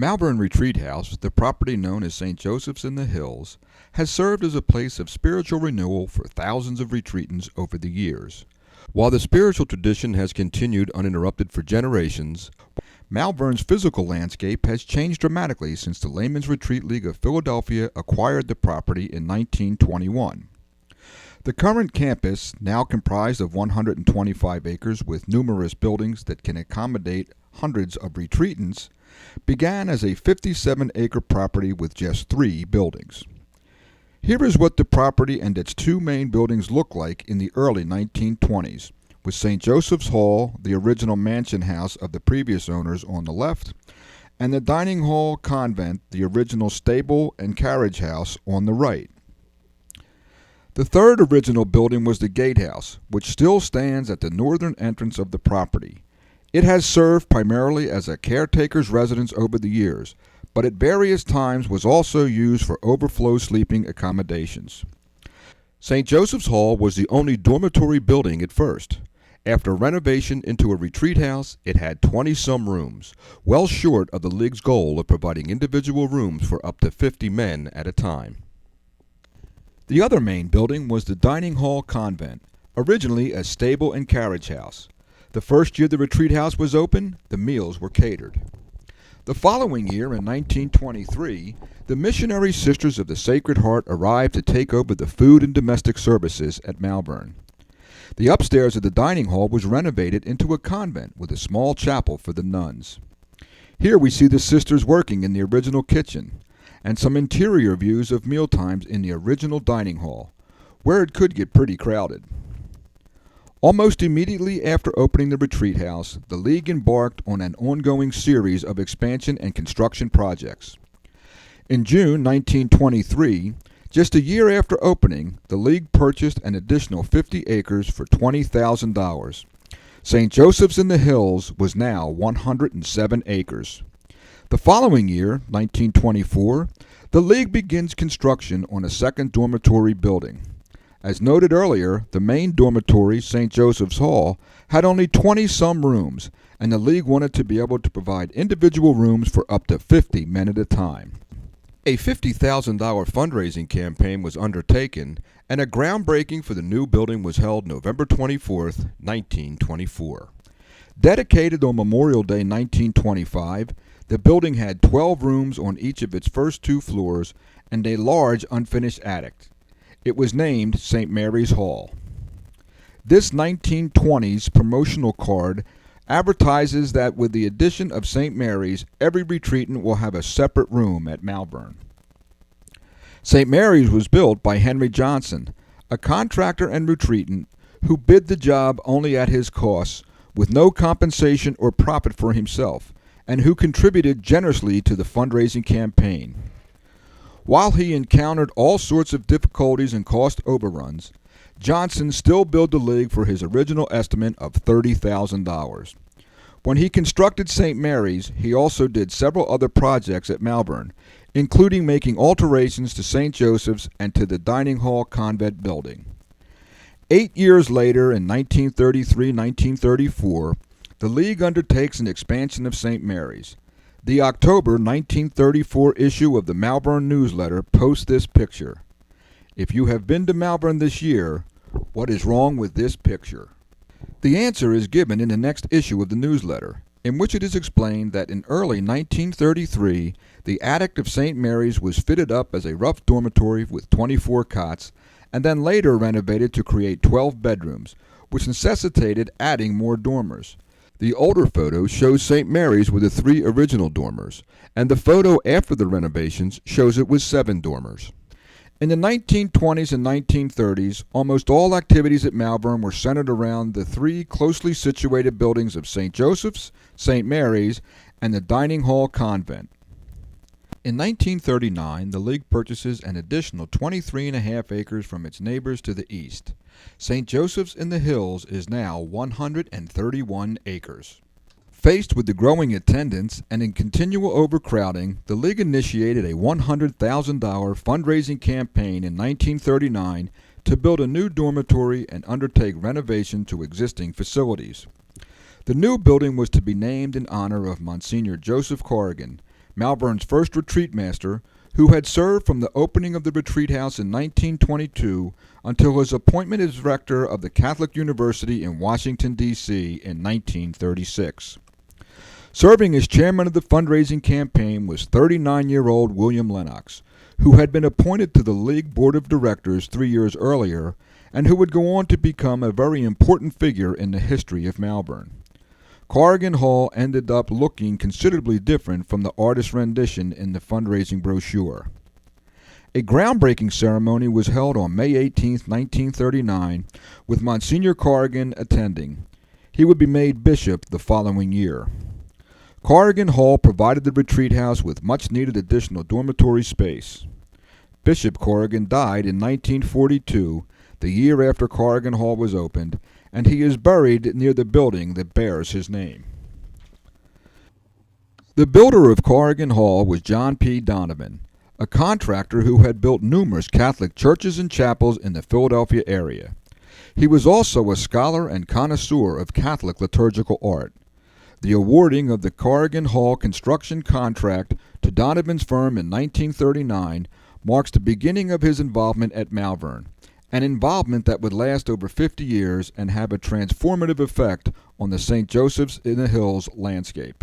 Malvern Retreat House, the property known as St. Joseph's in the Hills, has served as a place of spiritual renewal for thousands of retreatants over the years. While the spiritual tradition has continued uninterrupted for generations, Malvern's physical landscape has changed dramatically since the Layman's Retreat League of Philadelphia acquired the property in 1921. The current campus, now comprised of 125 acres with numerous buildings that can accommodate hundreds of retreatants, began as a 57-acre property with just 3 buildings. Here is what the property and its 2 main buildings looked like in the early 1920s, with St. Joseph's Hall, the original mansion house of the previous owners, on the left, and the dining hall convent, the original stable and carriage house, on the right. The third original building was the gatehouse, which still stands at the northern entrance of the property. It has served primarily as a caretaker's residence over the years, but at various times was also used for overflow sleeping accommodations. St. Joseph's Hall was the only dormitory building at first. After renovation into a retreat house, it had 20-some rooms, well short of the League's goal of providing individual rooms for up to 50 men at a time. The other main building was the dining hall convent, originally a stable and carriage house. The first year the retreat house was open, the meals were catered. The following year, in 1923, the Missionary Sisters of the Sacred Heart arrived to take over the food and domestic services at Malvern. The upstairs of the dining hall was renovated into a convent with a small chapel for the nuns. Here we see the sisters working in the original kitchen, and some interior views of mealtimes in the original dining hall, where it could get pretty crowded. Almost immediately after opening the retreat house, the League embarked on an ongoing series of expansion and construction projects. In June 1923, just a year after opening, the League purchased an additional 50 acres for $20,000. St. Joseph's in the Hills was now 107 acres. The following year, 1924, the League begins construction on a second dormitory building. As noted earlier, the main dormitory, St. Joseph's Hall, had only 20-some rooms, and the League wanted to be able to provide individual rooms for up to 50 men at a time. A $50,000 fundraising campaign was undertaken, and a groundbreaking for the new building was held November 24, 1924. Dedicated on Memorial Day 1925, the building had 12 rooms on each of its first 2 floors and a large unfinished attic. It was named St. Mary's Hall. This 1920s promotional card advertises that with the addition of St. Mary's, every retreatant will have a separate room at Malvern. St. Mary's was built by Henry Johnson, a contractor and retreatant who bid the job only at his costs, with no compensation or profit for himself, and who contributed generously to the fundraising campaign. While he encountered all sorts of difficulties and cost overruns, Johnson still billed the League for his original estimate of $30,000. When he constructed St. Mary's, he also did several other projects at Malvern, including making alterations to St. Joseph's and to the dining hall convent building. 8 years later, in 1933-1934, the League undertakes an expansion of St. Mary's. The October 1934 issue of the Malvern Newsletter posts this picture. If you have been to Malvern this year, what is wrong with this picture? The answer is given in the next issue of the newsletter, in which it is explained that in early 1933, the attic of St. Mary's was fitted up as a rough dormitory with 24 cots, and then later renovated to create 12 bedrooms, which necessitated adding more dormers. The older photo shows St. Mary's with the 3 original dormers, and the photo after the renovations shows it with 7 dormers. In the 1920s and 1930s, almost all activities at Malvern were centered around the 3 closely situated buildings of St. Joseph's, St. Mary's, and the Dining Hall Convent. In 1939, the League purchases an additional 23.5 acres from its neighbors to the east. St. Joseph's in the Hills is now 131 acres. Faced with the growing attendance and in continual overcrowding, the League initiated a $100,000 fundraising campaign in 1939 to build a new dormitory and undertake renovation to existing facilities. The new building was to be named in honor of Monsignor Joseph Corrigan, Malvern's first retreat master, who had served from the opening of the retreat house in 1922 until his appointment as rector of the Catholic University in Washington, D.C. in 1936. Serving as chairman of the fundraising campaign was 39-year-old William Lennox, who had been appointed to the League Board of Directors 3 years earlier and who would go on to become a very important figure in the history of Malvern. Corrigan Hall ended up looking considerably different from the artist's rendition in the fundraising brochure. A groundbreaking ceremony was held on May 18, 1939, with Monsignor Corrigan attending. He would be made bishop the following year. Corrigan Hall provided the retreat house with much-needed additional dormitory space. Bishop Corrigan died in 1942, the year after Corrigan Hall was opened, and he is buried near the building that bears his name. The builder of Corrigan Hall was John P. Donovan, a contractor who had built numerous Catholic churches and chapels in the Philadelphia area. He was also a scholar and connoisseur of Catholic liturgical art. The awarding of the Corrigan Hall construction contract to Donovan's firm in 1939 marks the beginning of his involvement at Malvern, an involvement that would last over 50 years and have a transformative effect on the St. Joseph's in the Hills landscape.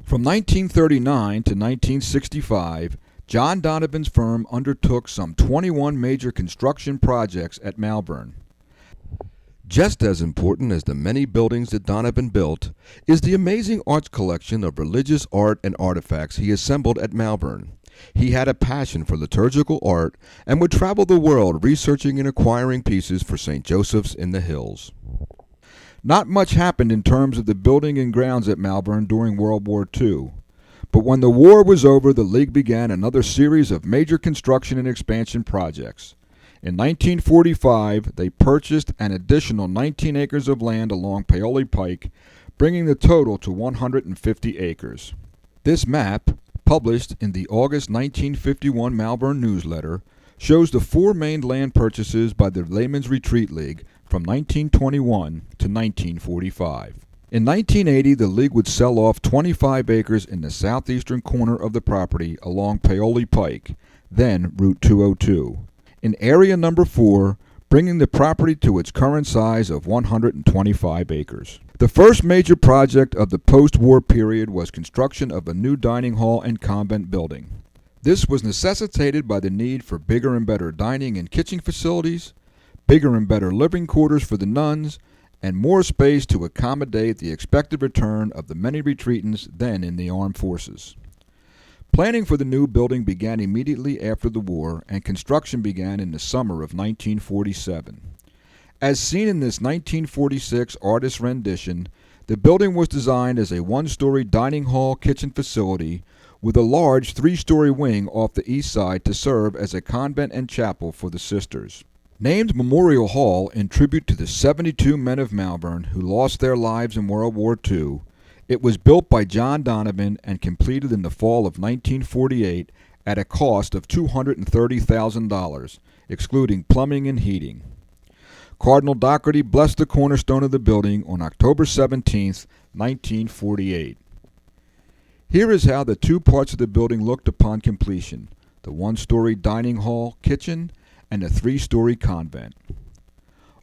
From 1939 to 1965, John Donovan's firm undertook some 21 major construction projects at Malvern. Just as important as the many buildings that Donovan built is the amazing arts collection of religious art and artifacts he assembled at Malvern. He had a passion for liturgical art and would travel the world researching and acquiring pieces for St. Joseph's in the Hills. Not much happened in terms of the building and grounds at Malvern during World War II, but when the war was over, the League began another series of major construction and expansion projects. In 1945, they purchased an additional 19 acres of land along Paoli Pike, bringing the total to 150 acres. This map, published in the August 1951 Malvern newsletter, shows the four main land purchases by the Layman's Retreat League from 1921 to 1945. In 1980, the League would sell off 25 acres in the southeastern corner of the property along Paoli Pike, then Route 202. In area number 4, bringing the property to its current size of 125 acres. The first major project of the post-war period was construction of a new dining hall and convent building. This was necessitated by the need for bigger and better dining and kitchen facilities, bigger and better living quarters for the nuns, and more space to accommodate the expected return of the many retreatants then in the armed forces. Planning for the new building began immediately after the war, and construction began in the summer of 1947. As seen in this 1946 artist's rendition, the building was designed as a one-story dining hall kitchen facility with a large 3-story wing off the east side to serve as a convent and chapel for the sisters. Named Memorial Hall in tribute to the 72 men of Malvern who lost their lives in World War II, it was built by John Donovan and completed in the fall of 1948 at a cost of $230,000, excluding plumbing and heating. Cardinal Doherty blessed the cornerstone of the building on October 17, 1948. Here is how the two parts of the building looked upon completion: the one-story dining hall, kitchen, and a 3-story convent.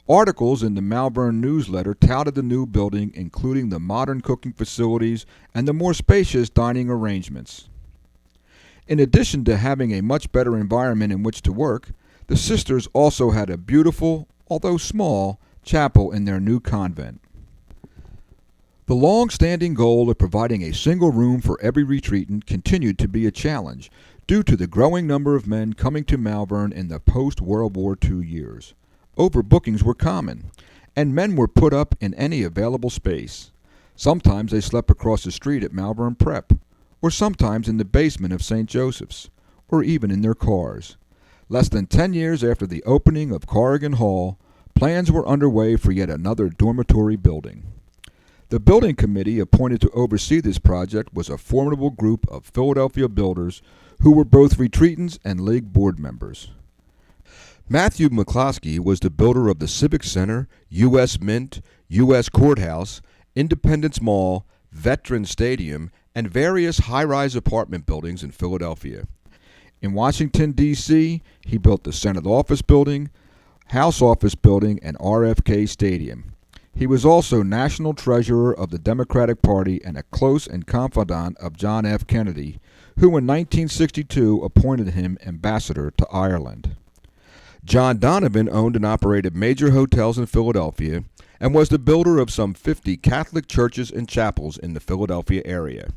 Articles in the Malvern newsletter touted the new building, including the modern cooking facilities and the more spacious dining arrangements. In addition to having a much better environment in which to work, the sisters also had a beautiful, although small, chapel in their new convent. The long-standing goal of providing a single room for every retreatant continued to be a challenge due to the growing number of men coming to Malvern in the post-World War II years. Overbookings were common, and men were put up in any available space. Sometimes they slept across the street at Malvern Prep, or sometimes in the basement of St. Joseph's, or even in their cars. Less than 10 years after the opening of Corrigan Hall, plans were underway for yet another dormitory building. The building committee appointed to oversee this project was a formidable group of Philadelphia builders who were both retreatants and League board members. Matthew McCloskey was the builder of the Civic Center, U.S. Mint, U.S. Courthouse, Independence Mall, Veterans Stadium, and various high-rise apartment buildings in Philadelphia. In Washington, D.C., he built the Senate Office Building, House Office Building, and RFK Stadium. He was also National Treasurer of the Democratic Party and a close and confidant of John F. Kennedy, who in 1962 appointed him ambassador to Ireland. John Donovan owned and operated major hotels in Philadelphia and was the builder of some 50 Catholic churches and chapels in the Philadelphia area.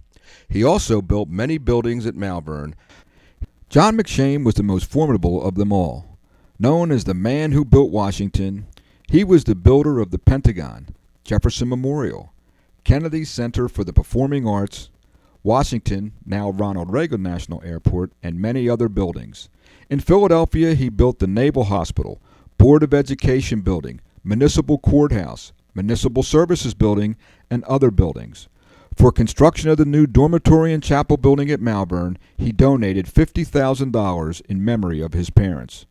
He also built many buildings at Malvern. John McShane was the most formidable of them all. Known as the man who built Washington, he was the builder of the Pentagon, Jefferson Memorial, Kennedy Center for the Performing Arts, Washington, now Ronald Reagan National Airport, and many other buildings. In Philadelphia, he built the Naval Hospital, Board of Education Building, Municipal Courthouse, Municipal Services Building, and other buildings. For construction of the new dormitory and chapel building at Malvern, he donated $50,000 in memory of his parents.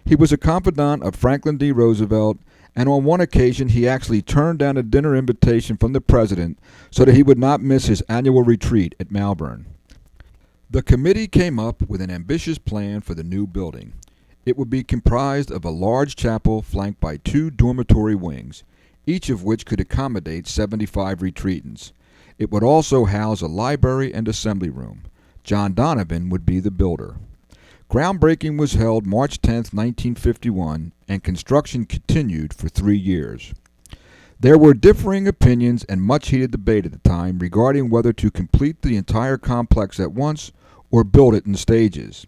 He was a confidant of Franklin D. Roosevelt, and on one occasion he actually turned down a dinner invitation from the president so that he would not miss his annual retreat at Malvern. The committee came up with an ambitious plan for the new building. It would be comprised of a large chapel flanked by 2 dormitory wings, each of which could accommodate 75 retreatants. It would also house a library and assembly room. John Donovan would be the builder. Groundbreaking was held March 10, 1951, and construction continued for 3 years. There were differing opinions and much heated debate at the time regarding whether to complete the entire complex at once or build it in stages.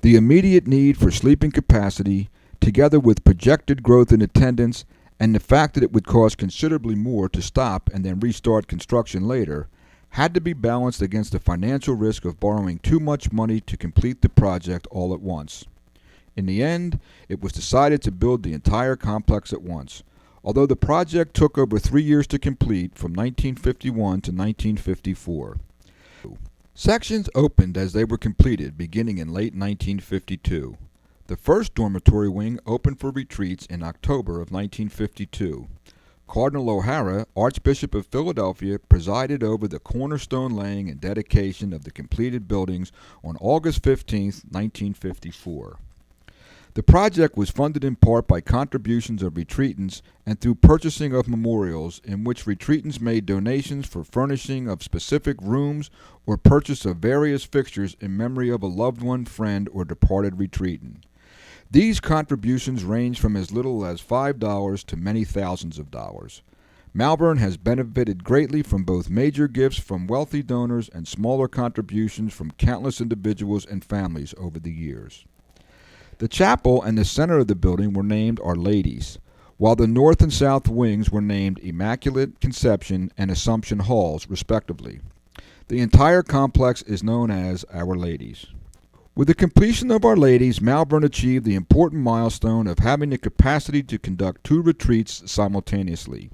The immediate need for sleeping capacity, together with projected growth in attendance and the fact that it would cost considerably more to stop and then restart construction later, had to be balanced against the financial risk of borrowing too much money to complete the project all at once. In the end, it was decided to build the entire complex at once, although the project took over 3 years to complete from 1951 to 1954. Sections opened as they were completed beginning in late 1952. The first dormitory wing opened for retreats in October of 1952. Cardinal O'Hara, Archbishop of Philadelphia, presided over the cornerstone laying and dedication of the completed buildings on August 15, 1954. The project was funded in part by contributions of retreatants and through purchasing of memorials in which retreatants made donations for furnishing of specific rooms or purchase of various fixtures in memory of a loved one, friend, or departed retreatant. These contributions range from as little as $5 to many thousands of dollars. Malvern has benefited greatly from both major gifts from wealthy donors and smaller contributions from countless individuals and families over the years. The chapel and the center of the building were named Our Ladies, while the north and south wings were named Immaculate Conception and Assumption Halls, respectively. The entire complex is known as Our Ladies. With the completion of Our Ladies, Malvern achieved the important milestone of having the capacity to conduct 2 retreats simultaneously,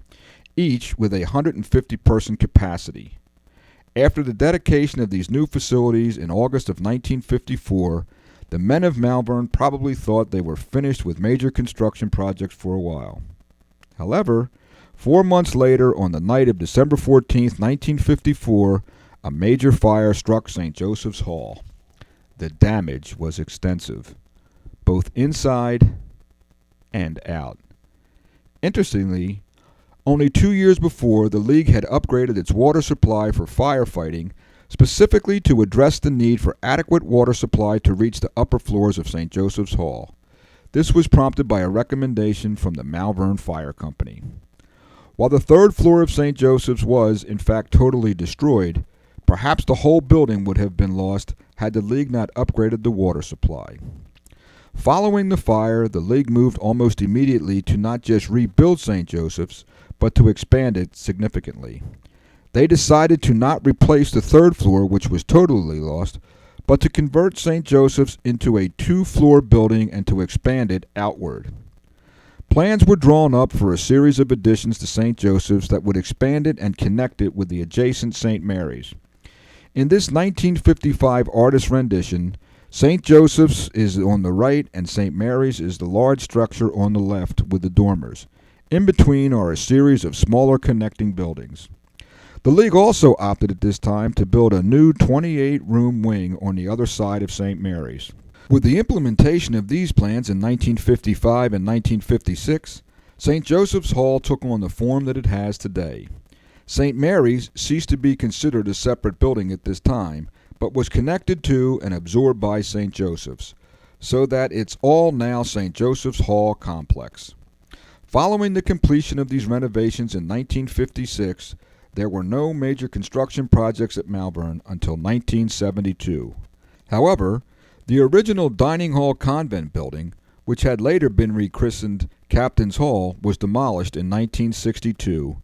each with a 150-person capacity. After the dedication of these new facilities in August of 1954, the men of Malvern probably thought they were finished with major construction projects for a while. However, 4 months later, on the night of December 14, 1954, a major fire struck St. Joseph's Hall. The damage was extensive, both inside and out. Interestingly, only 2 years before, the League had upgraded its water supply for firefighting, specifically to address the need for adequate water supply to reach the upper floors of St. Joseph's Hall. This was prompted by a recommendation from the Malvern Fire Company. While the 3rd floor of St. Joseph's was, in fact, totally destroyed, perhaps the whole building would have been lost had the League not upgraded the water supply. Following the fire, the League moved almost immediately to not just rebuild St. Joseph's, but to expand it significantly. They decided to not replace the 3rd floor, which was totally lost, but to convert St. Joseph's into a 2-floor building and to expand it outward. Plans were drawn up for a series of additions to St. Joseph's that would expand it and connect it with the adjacent St. Mary's. In this 1955 artist rendition, St. Joseph's is on the right and St. Mary's is the large structure on the left with the dormers. In between are a series of smaller connecting buildings. The league also opted at this time to build a new 28-room wing on the other side of St. Mary's. With the implementation of these plans in 1955 and 1956, St. Joseph's Hall took on the form that it has today. St. Mary's ceased to be considered a separate building at this time, but was connected to and absorbed by St. Joseph's, so that it's all now St. Joseph's Hall complex. Following the completion of these renovations in 1956, there were no major construction projects at Malvern until 1972. However, the original Dining Hall Convent building, which had later been rechristened Captain's Hall, was demolished in 1962,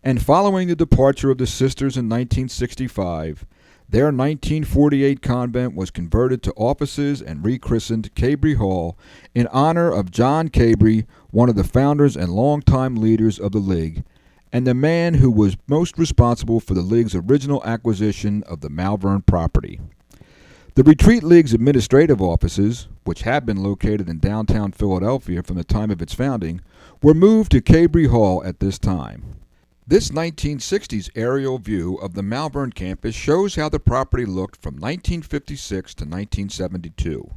and following the departure of the sisters in 1965, their 1948 convent was converted to offices and rechristened Cabry Hall in honor of John Cabry, one of the founders and longtime leaders of the League, and the man who was most responsible for the League's original acquisition of the Malvern property. The Retreat League's administrative offices, which had been located in downtown Philadelphia from the time of its founding, were moved to Cabry Hall at this time. This 1960s aerial view of the Malvern campus shows how the property looked from 1956 to 1972.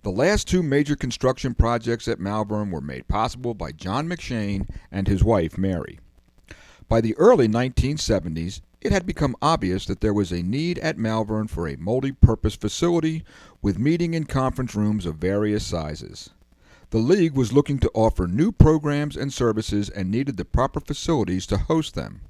The last two major construction projects at Malvern were made possible by John McShane and his wife, Mary. By the early 1970s, it had become obvious that there was a need at Malvern for a multi-purpose facility with meeting and conference rooms of various sizes. The League was looking to offer new programs and services and needed the proper facilities to host them.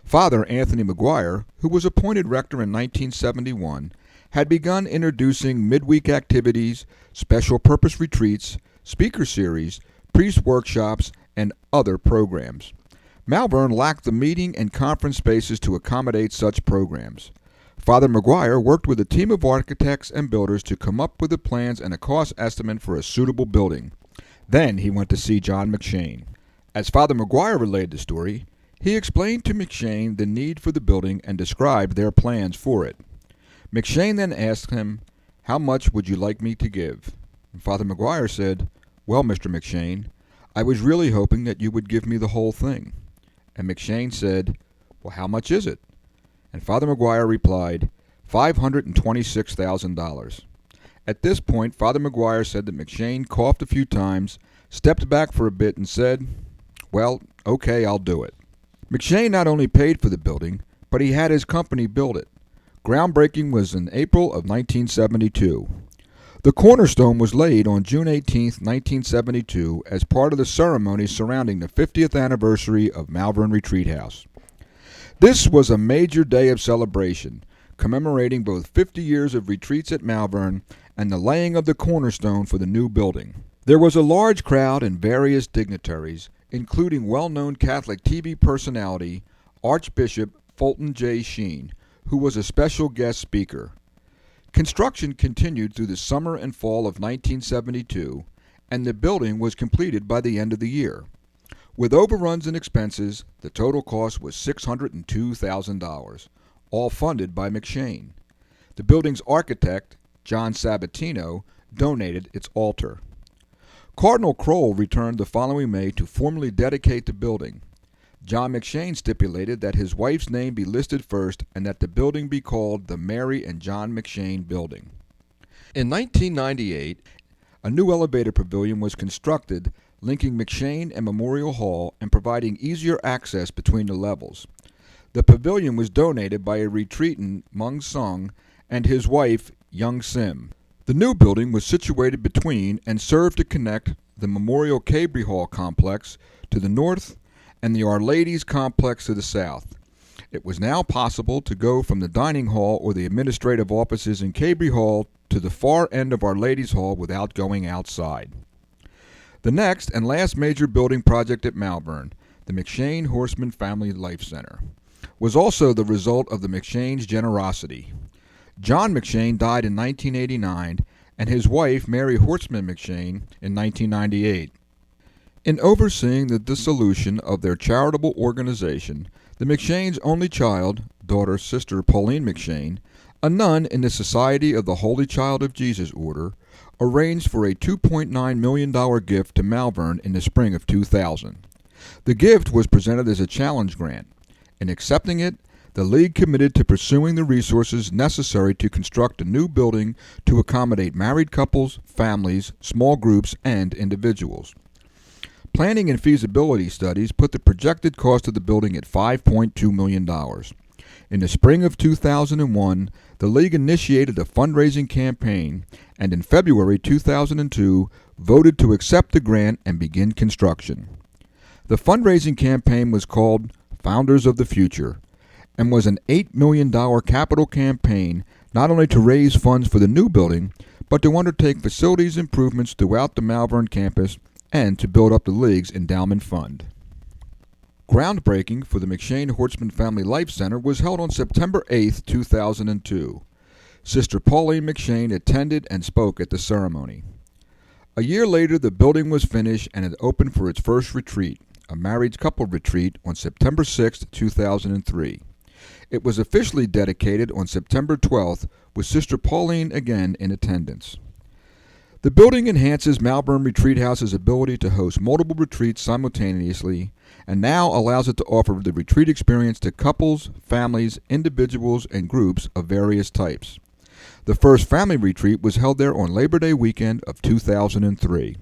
Father Anthony McGuire, who was appointed rector in 1971, had begun introducing midweek activities, special purpose retreats, speaker series, priest workshops, and other programs. Malvern lacked the meeting and conference spaces to accommodate such programs. Father McGuire worked with a team of architects and builders to come up with the plans and a cost estimate for a suitable building. Then he went to see John McShane. As Father McGuire relayed the story, he explained to McShane the need for the building and described their plans for it. McShane then asked him, "How much would you like me to give?" And Father McGuire said, "Well, Mr. McShane, I was really hoping that you would give me the whole thing." And McShane said, "Well, how much is it?" And Father McGuire replied, $526,000. At this point, Father McGuire said that McShane coughed a few times, stepped back for a bit, and said, "Well, okay, I'll do it." McShane not only paid for the building, but he had his company build it. Groundbreaking was in April of 1972. The cornerstone was laid on June 18, 1972, as part of the ceremony surrounding the 50th anniversary of Malvern Retreat House. This was a major day of celebration, commemorating both 50 years of retreats at Malvern and the laying of the cornerstone for the new building. There was a large crowd and various dignitaries, including well-known Catholic TV personality Archbishop Fulton J. Sheen, who was a special guest speaker. Construction continued through the summer and fall of 1972, and the building was completed by the end of the year. With overruns and expenses, the total cost was $602,000, all funded by McShane. The building's architect, John Sabatino, donated its altar. Cardinal Kroll returned the following May to formally dedicate the building. John McShane stipulated that his wife's name be listed first and that the building be called the Mary and John McShane Building. In 1998, a new elevator pavilion was constructed linking McShane and Memorial Hall and providing easier access between the levels. The pavilion was donated by a retreatant, Mung Sung, and his wife, Young Sim. The new building was situated between and served to connect the Memorial Cabry Hall complex to the north and the Our Lady's complex to the south. It was now possible to go from the dining hall or the administrative offices in Cabry Hall to the far end of Our Lady's Hall without going outside. The next and last major building project at Malvern, the McShane Horseman Family Life Center, was also the result of the McShane's generosity. John McShane died in 1989 and his wife, Mary Horseman McShane, in 1998. In overseeing the dissolution of their charitable organization, the McShane's only child, daughter Sister Pauline McShane, a nun in the Society of the Holy Child of Jesus Order, arranged for a $2.9 million gift to Malvern in the spring of 2000. The gift was presented as a challenge grant. In accepting it, the League committed to pursuing the resources necessary to construct a new building to accommodate married couples, families, small groups, and individuals. Planning and feasibility studies put the projected cost of the building at $5.2 million. In the spring of 2001, the League initiated a fundraising campaign and in February 2002 voted to accept the grant and begin construction. The fundraising campaign was called Founders of the Future and was an $8 million capital campaign not only to raise funds for the new building, but to undertake facilities improvements throughout the Malvern campus and to build up the League's endowment fund. Groundbreaking for the McShane-Hortzman Family Life Center was held on September 8, 2002. Sister Pauline McShane attended and spoke at the ceremony. A year later, the building was finished and it opened for its first retreat, a married couple retreat, on September 6, 2003. It was officially dedicated on September 12th, with Sister Pauline again in attendance. The building enhances Malvern Retreat House's ability to host multiple retreats simultaneously and now allows it to offer the retreat experience to couples, families, individuals, and groups of various types. The first family retreat was held there on Labor Day weekend of 2003.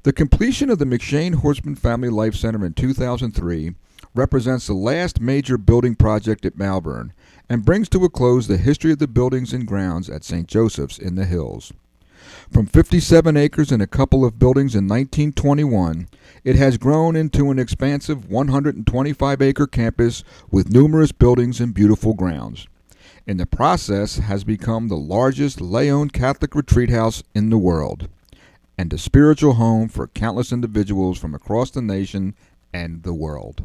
The completion of the McShane-Hortzman Family Life Center in 2003 represents the last major building project at Malvern and brings to a close the history of the buildings and grounds at St. Joseph's in the Hills. From 57 acres and a couple of buildings in 1921, it has grown into an expansive 125-acre campus with numerous buildings and beautiful grounds. In the process, has become the largest lay-owned Catholic retreat house in the world and a spiritual home for countless individuals from across the nation and the world.